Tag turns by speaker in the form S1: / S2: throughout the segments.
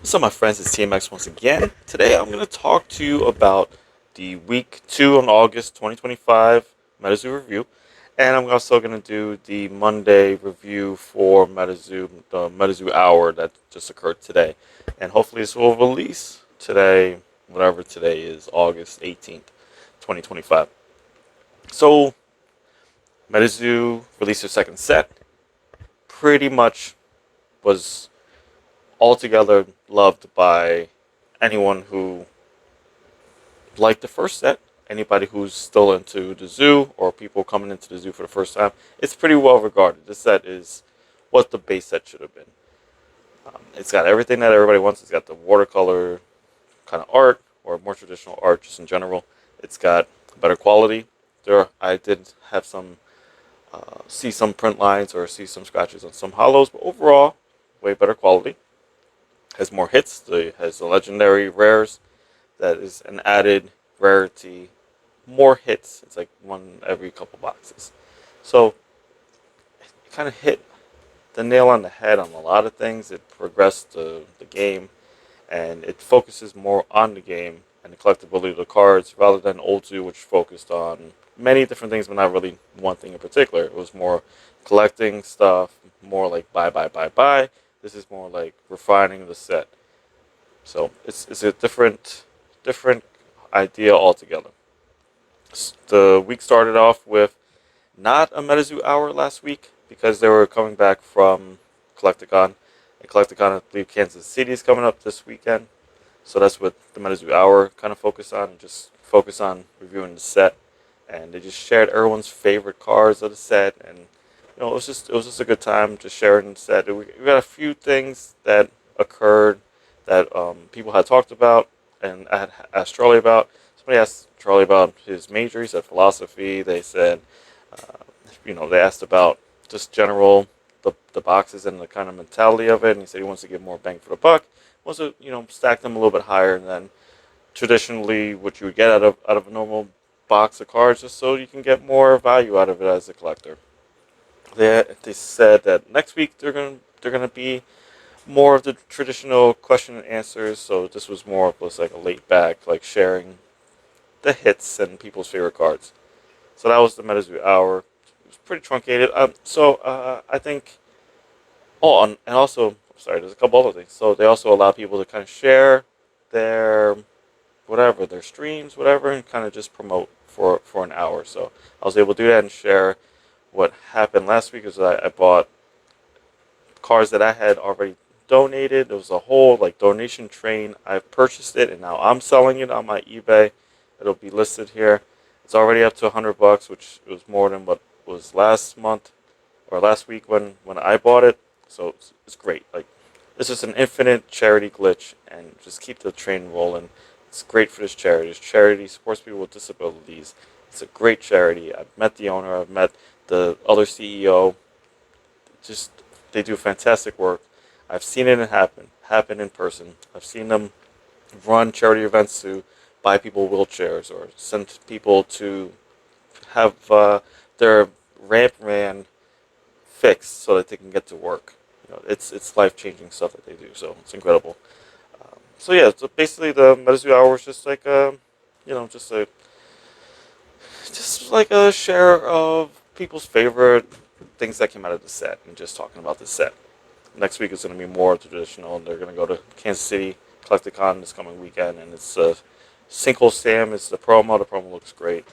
S1: What's up, my friends? It's TMX once again. Today, I'm going to talk to you about the week 2 on August 2025 MetaZoo review, and I'm also going to do the Monday review for MetaZoo, the MetaZoo hour that just occurred today. And hopefully, this will release today, whatever today is, August 18th, 2025. So, MetaZoo released their second set. Pretty much was altogether loved by anyone who liked the first set. Anybody who's still into the zoo or people coming into the zoo for the first time, it's pretty well regarded. This set is what the base set should have been. It's got everything that everybody wants. It's got the watercolor kind of art or more traditional art just in general. It's got better quality. I did have see some print lines or see some scratches on some hollows, but overall, way better quality. Has more hits. Has the legendary rares. That is an added rarity. More hits. It's like one every couple boxes. So it kind of hit the nail on the head on a lot of things. It progressed the game, and it focuses more on the game and the collectability of the cards rather than Old Zoo, which focused on many different things, but not really one thing in particular. It was more collecting stuff, more like buy, buy, buy, buy. This is more like refining the set. So it's a different idea altogether. The week started off with not a MetaZoo hour last week because they were coming back from Collecticon. And Collecticon, I believe Kansas City is coming up this weekend. So that's what the MetaZoo hour kind of focused on, and just focus on reviewing the set. And they just shared everyone's favorite cards of the set, and it was just a good time just sharing the set. We got a few things that occurred that people had talked about, and I had asked Charlie about. Somebody asked Charlie about his major. He said philosophy. They said, they asked about just general the boxes and the kind of mentality of it. And he said he wants to get more bang for the buck. Wants to stack them a little bit higher than traditionally what you would get out of a normal box of cards, just so you can get more value out of it as a collector. They said that next week they're gonna be more of the traditional question and answers. So this was more of just like a laid back, like sharing the hits and people's favorite cards. So that was the MetaZoo hour. It was pretty truncated. I think. Oh, and also, sorry, there's a couple other things. So they also allow people to kind of share their whatever, their streams, whatever, and kind of just promote for an hour. So I was able to do that and share what happened last week. Is I bought cards that I had already donated. There was a whole like donation train. I've purchased it and now I'm selling it on my eBay. It'll be listed here. It's already up to $100, which was more than what was last month or last week when I bought it. So it's great. Like, it's just an infinite charity glitch, and just keep the train rolling. It's great for this charity. This charity supports people with disabilities. It's a great charity. I've met the owner. I've met the other CEO. Just they do fantastic work. I've seen it happen in person. I've seen them run charity events to buy people wheelchairs or send people to have their ramp ran fixed so that they can get to work. It's life changing stuff that they do. So it's incredible. So yeah, so basically the MetaZoo hour was just like just like a share of people's favorite things that came out of the set and just talking about the set. Next week is going to be more traditional. They're going to go to Kansas City Collecticon this coming weekend, and it's Sinkhole Sam is the promo. The promo looks great.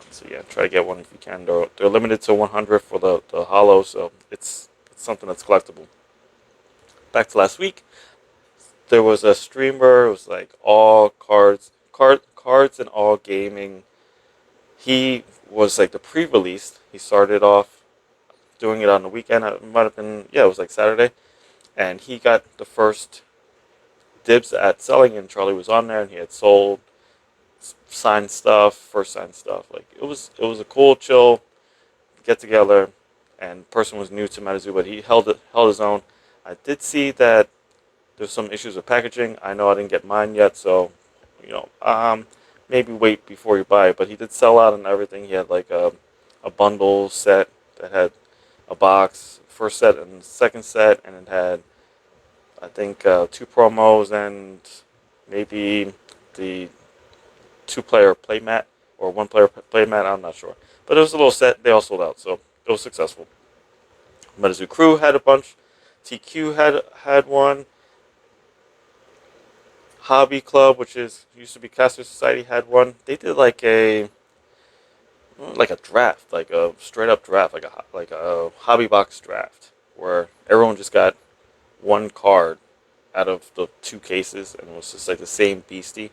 S1: So yeah, try to get one if you can. They're limited to 100 for the hollow, so it's something that's collectible. Back to last week, there was a streamer. It was like all cards and all gaming. He was like the pre-released. He started off doing it on the weekend. It might have been, yeah, it was like Saturday, and he got the first dibs at selling. And Charlie was on there, and he had sold signed stuff, first signed stuff. Like it was a cool, chill get together. And person was new to MetaZoo, but he held his own. I did see that there's some issues with packaging. I know I didn't get mine yet, so maybe wait before you buy it. But he did sell out and everything. He had like a bundle set that had a box, first set and second set, and it had I think two promos and maybe the two-player playmat or one-player playmat. I'm not sure, but it was a little set. They all sold out, so it was successful. MetaZoo Crew had a bunch. TQ had one. Hobby Club, which is used to be Caster Society, had one. They did like a draft, like a straight up draft, like a hobby box draft, where everyone just got one card out of the two cases, and it was just like the same beastie.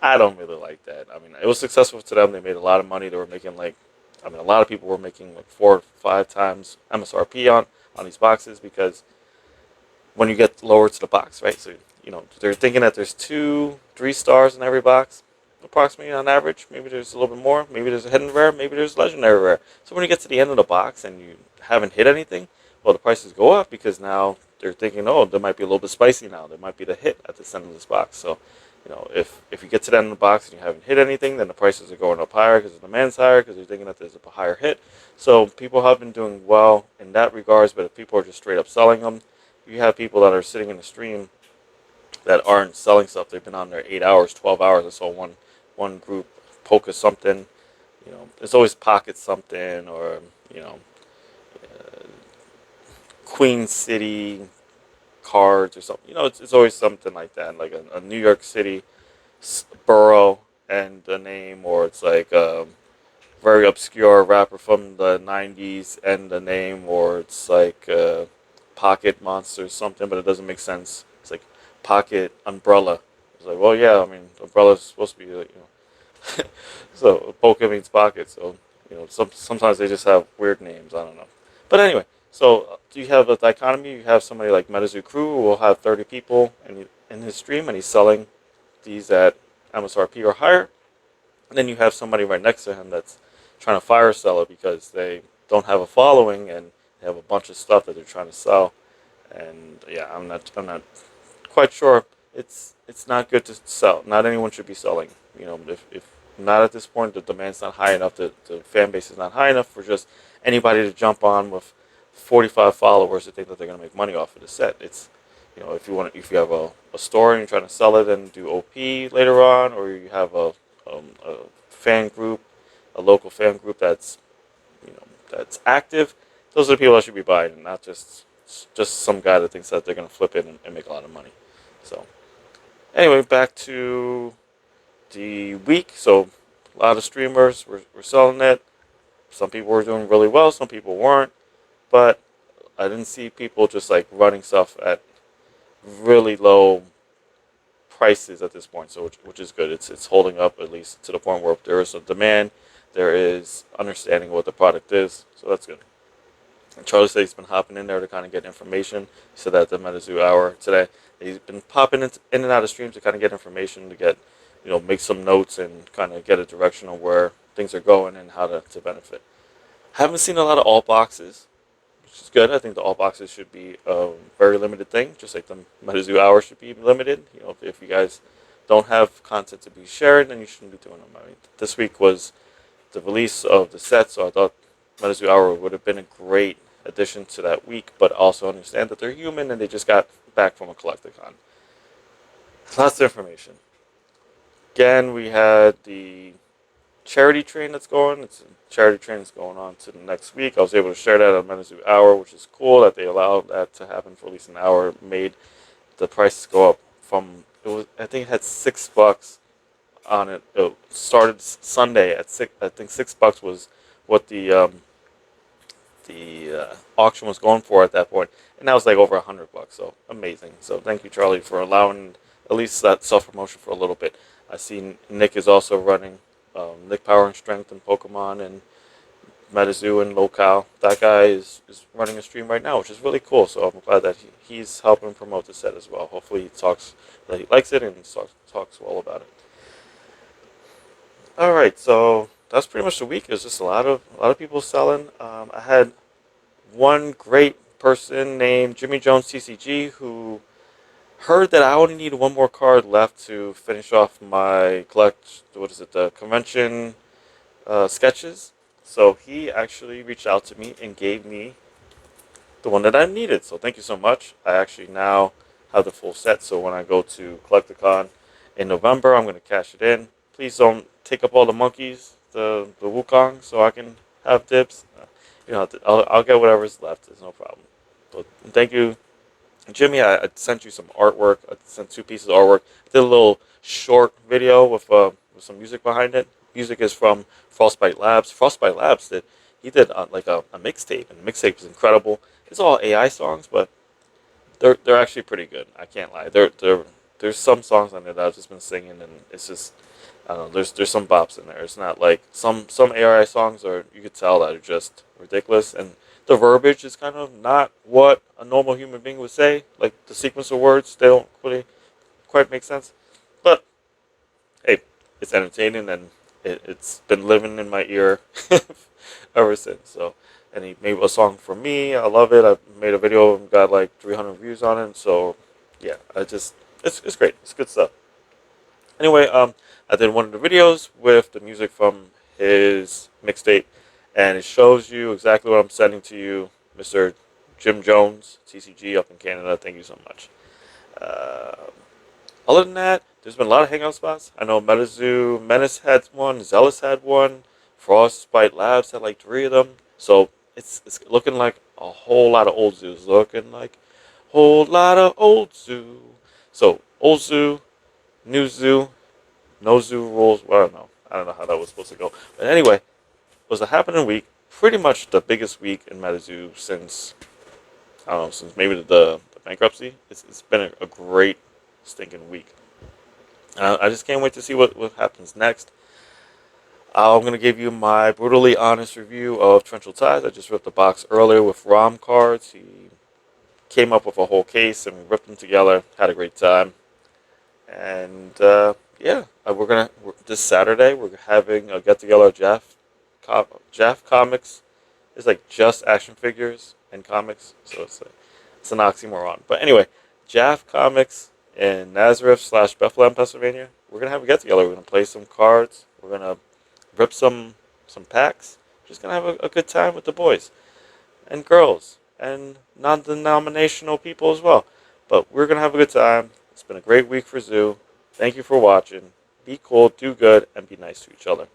S1: I don't really like that. I mean, it was successful to them. They made a lot of money. They were making a lot of people were making like 4 or 5 times MSRP on these boxes because when you get lower to the box, right? So they're thinking that there's 2, 3 stars in every box, approximately on average. Maybe there's a little bit more. Maybe there's a hidden rare. Maybe there's legendary rare. So when you get to the end of the box and you haven't hit anything, well, the prices go up because now they're thinking, oh, there might be a little bit spicy now. There might be the hit at the center of this box. So if you get to the end of the box and you haven't hit anything, then the prices are going up higher because the demand's higher because they're thinking that there's a higher hit. So people have been doing well in that regards, but if people are just straight up selling them, you have people that are sitting in the stream that aren't selling stuff. They've been on there 8 hours, 12 hours. I saw one group poke something. There's always pocket something or Queen City cards or something. It's always something like that, like a New York City borough and the name, or it's like a very obscure rapper from the '90s and the name, or it's like Pocket Monster or something, but it doesn't make sense. It's like Pocket Umbrella. It's like, well, yeah, I mean, umbrella's supposed to be so pocket means pocket. So sometimes they just have weird names. I don't know. But anyway, so do you have a dichotomy? You have somebody like MetaZoo Crew who will have 30 people in his stream, and he's selling these at MSRP or higher. And then you have somebody right next to him that's trying to fire sell it because they don't have a following and they have a bunch of stuff that they're trying to sell. And yeah, I'm not quite sure. It's not good to sell. Not anyone should be selling. If not at this point, the demand's not high enough. The fan base is not high enough for just anybody to jump on with 45 followers to think that they're going to make money off of the set. It's if you have a store and you're trying to sell it and do OP later on, or you have a fan group, a local fan group that's active. Those are the people that should be buying, not just some guy that thinks that they're going to flip it and make a lot of money. So anyway, back to the week. So a lot of streamers were selling it. Some people were doing really well. Some people weren't. But I didn't see people just like running stuff at really low prices at this point. So which is good. It's holding up at least to the point where there is a demand. There is understanding what the product is. So that's good. And Charlie said he's been hopping in there to kind of get information. He said that at the MetaZoo hour today. He's been popping in and out of streams to kind of get information, to get, make some notes and kind of get a direction on where things are going and how to benefit. Haven't seen a lot of alt boxes, which is good. I think the alt boxes should be a very limited thing, just like the MetaZoo hour should be limited. If you guys don't have content to be shared, then you shouldn't be doing them. I mean, this week was the release of the set, so I thought MetaZoo hour would have been a great addition to that week, but also understand that they're human and they just got back from a Collecticon. Lots of information. Again, we had the charity train that's going. It's a charity train that's going on to the next week. I was able to share that on MetaZoo hour, which is cool that they allowed that to happen for at least an hour. It made the prices go up from, I think it had $6 on it. It started Sunday at $6. I think $6 was what the auction was going for at that point, and that was like over $100. So amazing. So thank you, Charlie, for allowing at least that self promotion for a little bit. I see Nick is also running Nick Power and Strength and Pokemon and MetaZoo and Locale. That guy is running a stream right now, which is really cool. So I'm glad that he's helping promote the set as well. Hopefully he talks that he likes it and talks well about it. All right, so that's pretty much the week. There's just a lot of people selling. I had one great person named Jimmy Jones TCG who heard that I only need one more card left to finish off my the convention sketches. So he actually reached out to me and gave me the one that I needed. So thank you so much. I actually now have the full set. So when I go to Collecticon in November, I'm going to cash it in. Please don't take up all the monkeys, the Wukong, so I can have dibs. I'll get whatever's left. There's no problem. But thank you, Jimmy. I sent you some artwork. I sent 2 pieces of artwork. I did a little short video with some music behind it. Music is from Frostbite Labs. Frostbite Labs he did like a mixtape, and the mixtape is incredible. It's all AI songs, but they're actually pretty good. I can't lie. There's some songs on there that I've just been singing, and it's just I don't know. There's some bops in there. It's not like some AI songs are, you could tell that are just ridiculous, and the verbiage is kind of not what a normal human being would say. Like the sequence of words, they don't really quite make sense. But hey, it's entertaining, and it's been living in my ear ever since. So, and he made a song for me. I love it. I made a video and got like 300 views on it. So, yeah, it's great. It's good stuff. Anyway, I did one of the videos with the music from his mixtape, and it shows you exactly what I'm sending to you, Mr. Jim Jones, TCG up in Canada. Thank you so much. Uh, Other than that, there's been a lot of hangout spots. I know MetaZoo, Menace had one, Zealous had one, Frostbite Labs had like 3 of them. So it's looking like a whole lot of old zoos. Looking like a whole lot of old zoo. So old zoo, new zoo, no zoo rules. Well, I don't know how that was supposed to go. But anyway, it was a happening week. Pretty much the biggest week in MetaZoo since, I don't know, since maybe the bankruptcy. It's been a great stinking week. I just can't wait to see what happens next. I'm going to give you my brutally honest review of Torrential Ties. I just ripped the box earlier with ROM cards. He came up with a whole case and we ripped them together. Had a great time. And yeah, this Saturday we're having a get together. Jeff Comics. It's like just action figures and comics, so it's an oxymoron. But anyway, Jaff Comics in Nazareth/Bethlehem, Pennsylvania. We're gonna have a get together. We're gonna play some cards. We're gonna rip some packs. Just gonna have a good time with the boys and girls and non-denominational people as well. But we're gonna have a good time. It's been a great week for Zoo. Thank you for watching. Be cool, do good, and be nice to each other.